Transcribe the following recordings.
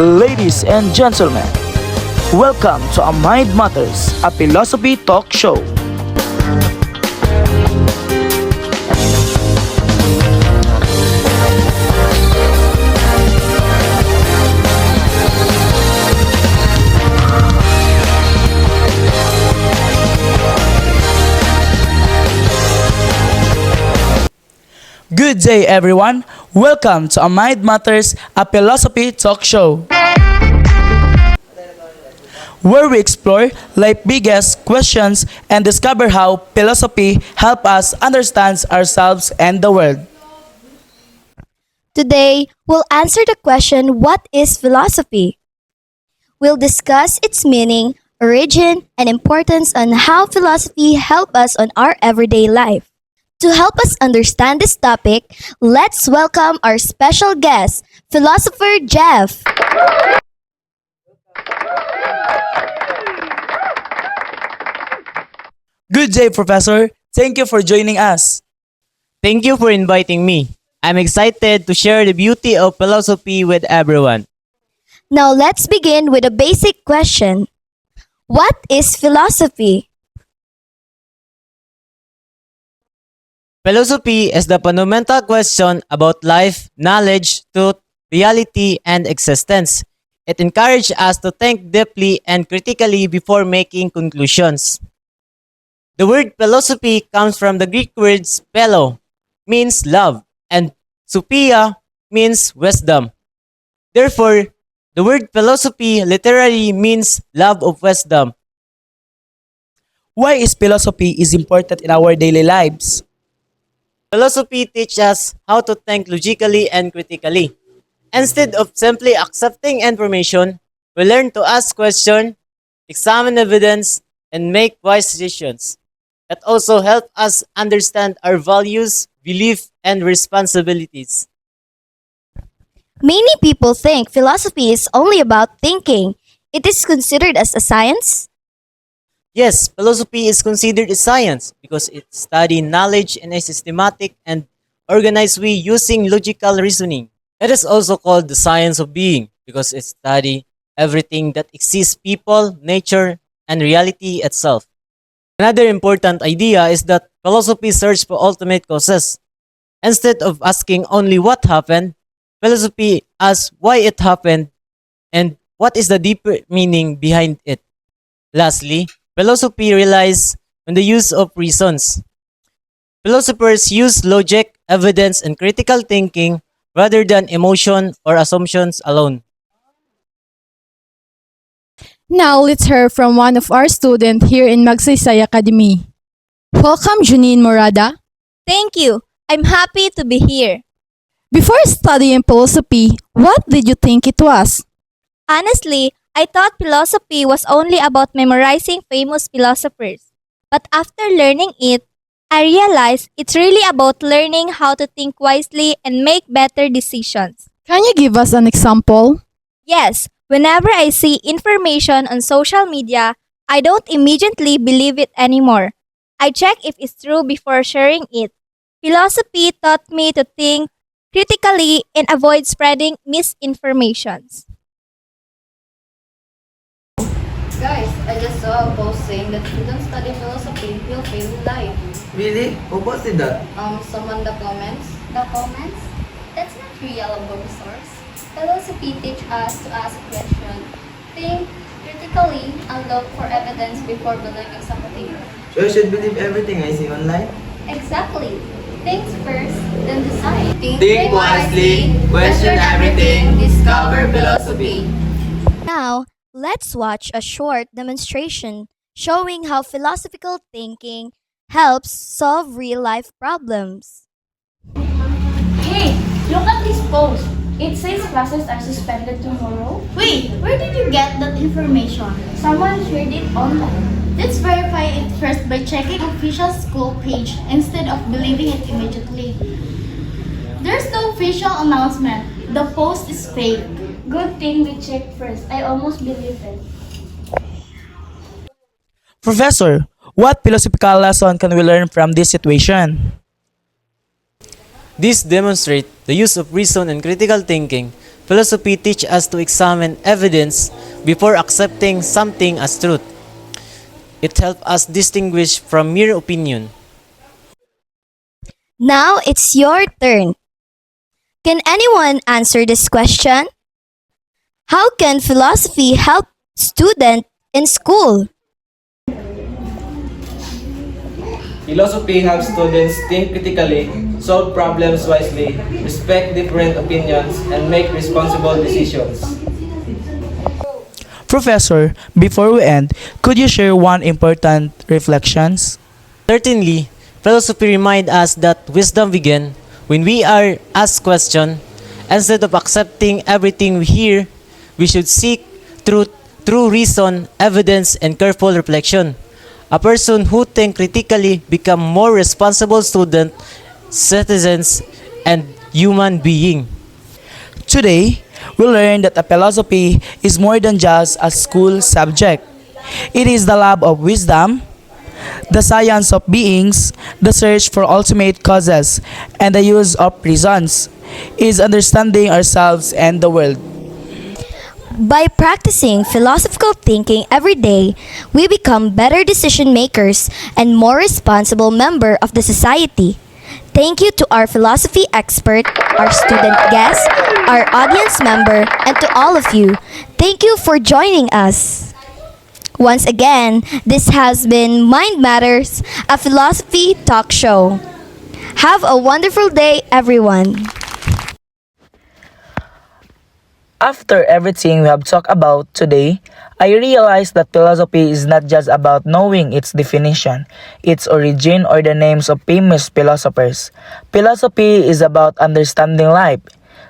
Ladies and gentlemen, welcome to A Mind Matters, a philosophy talk show. Good day, everyone. Welcome to A Mind Matters, a philosophy talk show, where we explore life's biggest questions and discover how philosophy helps us understand ourselves and the world. Today, we'll answer the question, what is philosophy? We'll discuss its meaning, origin, and importance on how philosophy helps us on our everyday life. To help us understand this topic, let's welcome our special guest, philosopher Jeff. Good day, Professor. Thank you for joining us. Thank you for inviting me. I'm excited to share the beauty of philosophy with everyone. Now let's begin with a basic question. What is philosophy? Philosophy is the fundamental question about life, knowledge, truth, reality, and existence. It encourages us to think deeply and critically before making conclusions. The word philosophy comes from the Greek words philo, means love, and sophia means wisdom. Therefore, the word philosophy literally means love of wisdom. Why is philosophy is important in our daily lives? Philosophy teaches us how to think logically and critically. Instead of simply accepting information, we learn to ask questions, examine evidence, and make wise decisions. It also helps us understand our values, beliefs, and responsibilities. Many people think philosophy is only about thinking. It is considered as a science? Yes, philosophy is considered a science because it studies knowledge in a systematic and organized way using logical reasoning. It is also called the science of being because it studies everything that exists, people, nature, and reality itself. Another important idea is that philosophy searches for ultimate causes. Instead of asking only what happened, philosophy asks why it happened and what is the deeper meaning behind it. Lastly, philosophy relies on the use of reasons. Philosophers use logic, evidence, and critical thinking rather than emotion or assumptions alone. Now let's hear from one of our students here in Magsaysay Academy. Welcome, Junine Morada. Thank you. I'm happy to be here. Before studying philosophy, what did you think it was? Honestly, I thought philosophy was only about memorizing famous philosophers. But after learning it, I realized it's really about learning how to think wisely and make better decisions. Can you give us an example? Yes, whenever I see information on social media, I don't immediately believe it anymore. I check if it's true before sharing it. Philosophy taught me to think critically and avoid spreading misinformations. Guys, I just saw a post saying that if you don't study philosophy, you'll fail in life. Really? Who posted that? Someone the comments. The comments? That's not real about the source. Philosophy teach us to ask questions, think critically, and look for evidence before believing something. So I should believe everything I see online? Exactly. Think first, then decide. Think wisely, question everything, discover philosophy. Now, let's watch a short demonstration showing how philosophical thinking helps solve real-life problems. Hey, look at this post. It says classes are suspended tomorrow. Wait, where did you get that information? Someone shared it online. Let's verify it first by checking official school page instead of believing it immediately. There's no official announcement. The post is fake. Good thing we checked first. I almost believed it. Professor, what philosophical lesson can we learn from this situation? This demonstrates the use of reason and critical thinking. Philosophy teaches us to examine evidence before accepting something as truth. It helps us distinguish from mere opinion. Now it's your turn. Can anyone answer this question? How can philosophy help student in school? Philosophy helps students think critically, solve problems wisely, respect different opinions, and make responsible decisions. Professor, before we end, could you share one important reflections? Certainly, philosophy reminds us that wisdom begins when we are asked questions. Instead of accepting everything we hear, we should seek truth through reason, evidence, and careful reflection. A person who thinks critically becomes more responsible student, citizens, and human being. Today, we learned that a philosophy is more than just a school subject. It is the love of wisdom, the science of beings, the search for ultimate causes, and the use of reasons. It is understanding ourselves and the world. By practicing philosophical thinking every day, we become better decision makers and more responsible member of the society. Thank you to our philosophy expert, our student guest, our audience member, and to all of you. Thank you for joining us. Once again, this has been Mind Matters, a philosophy talk show. Have a wonderful day, everyone. After everything we have talked about today, I realized that philosophy is not just about knowing its definition, its origin, or the names of famous philosophers. Philosophy is about understanding life.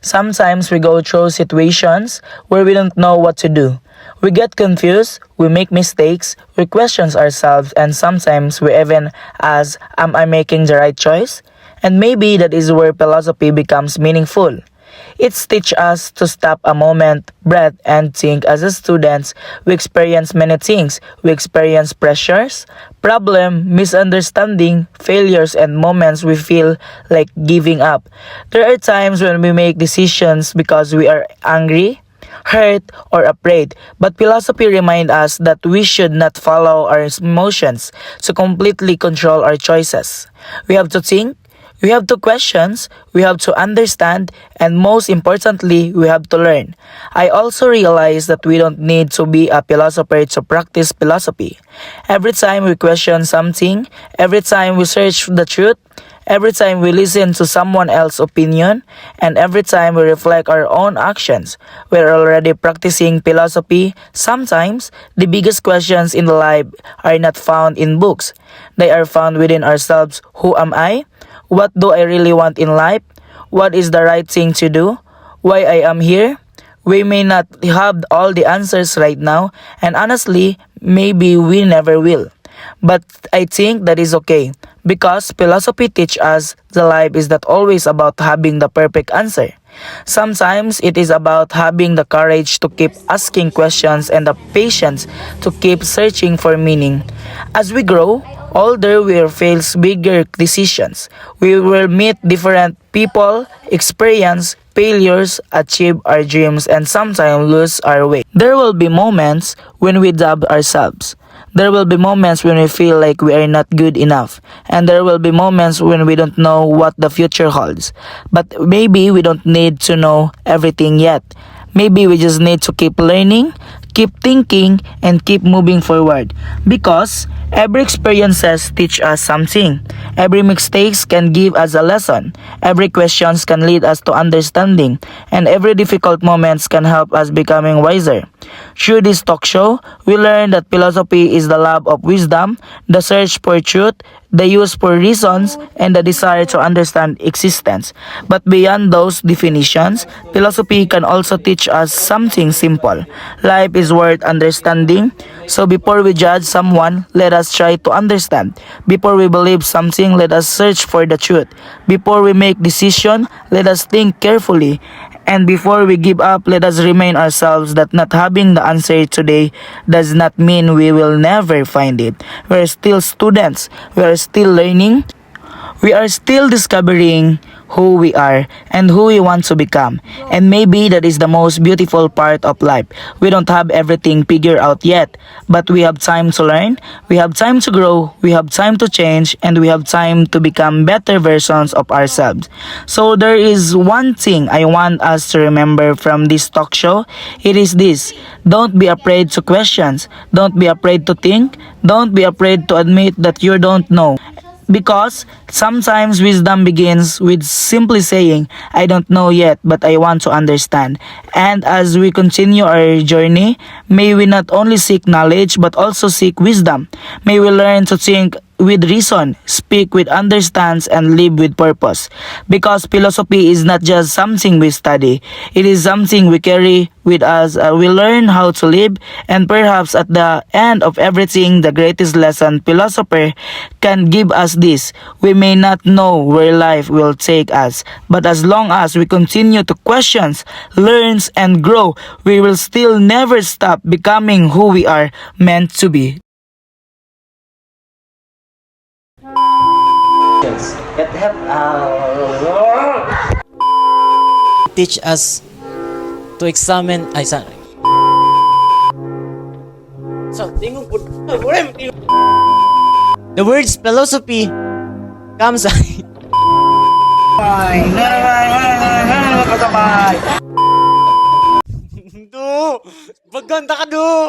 Sometimes we go through situations where we don't know what to do. We get confused, we make mistakes, we question ourselves, and sometimes we even ask, am I making the right choice? And maybe that is where philosophy becomes meaningful. It teaches us to stop a moment, breathe, and think. As a students, we experience many things. We experience pressures, problem, misunderstanding, failures, and moments we feel like giving up. There are times when we make decisions because we are angry, hurt, or afraid. But philosophy reminds us that we should not follow our emotions to completely control our choices. We have to think, we have to question, we have to understand, and most importantly, we have to learn. I also realize that we don't need to be a philosopher to practice philosophy. Every time we question something, every time we search the truth, every time we listen to someone else's opinion, and every time we reflect our own actions, we're already practicing philosophy. Sometimes, the biggest questions in life are not found in books. They are found within ourselves. Who am I? What do I really want in life? What is the right thing to do? Why I am here? We may not have all the answers right now, and honestly, maybe we never will. But I think that is okay, because philosophy teaches us the life is not always about having the perfect answer. Sometimes it is about having the courage to keep asking questions and the patience to keep searching for meaning. As we grow older, we will face bigger decisions. We will meet different people, experience failures, achieve our dreams, and sometimes lose our way. There will be moments when we doubt ourselves. There will be moments when we feel like we are not good enough. And there will be moments when we don't know what the future holds. But maybe we don't need to know everything yet. Maybe we just need to keep learning, keep thinking, and keep moving forward. Because every experiences teach us something. Every mistakes can give us a lesson. Every questions can lead us to understanding. And every difficult moments can help us becoming wiser. Through this talk show, we learn that philosophy is the love of wisdom, the search for truth, the use for reasons, and the desire to understand existence. But beyond those definitions, philosophy can also teach us something simple. Life is worth understanding. So before we judge someone, let us try to understand. Before we believe something, let us search for the truth. Before we make decision, let us think carefully. And before we give up, let us remind ourselves that not having the answer today does not mean we will never find it. We are still students. We are still learning. We are still discovering who we are, and who we want to become. And maybe that is the most beautiful part of life. We don't have everything figured out yet, but we have time to learn, we have time to grow, we have time to change, and we have time to become better versions of ourselves. So there is one thing I want us to remember from this talk show. It is this: don't be afraid to questions, don't be afraid to think, don't be afraid to admit that you don't know. Because sometimes wisdom begins with simply saying, I don't know yet, but I want to understand. And as we continue our journey, may we not only seek knowledge, but also seek wisdom. May we learn to think with reason, speak with understands, and live with purpose. Because philosophy is not just something we study, it is something we carry with us. We learn how to live, and perhaps at the end of everything, the greatest lesson philosopher can give us this: we may not know where life will take us, but as long as we continue to question, learn, and grow, we will still never stop becoming who we are meant to be. Teach us to examine ay sorry. So, the words philosophy comes Do! Baganda ka do!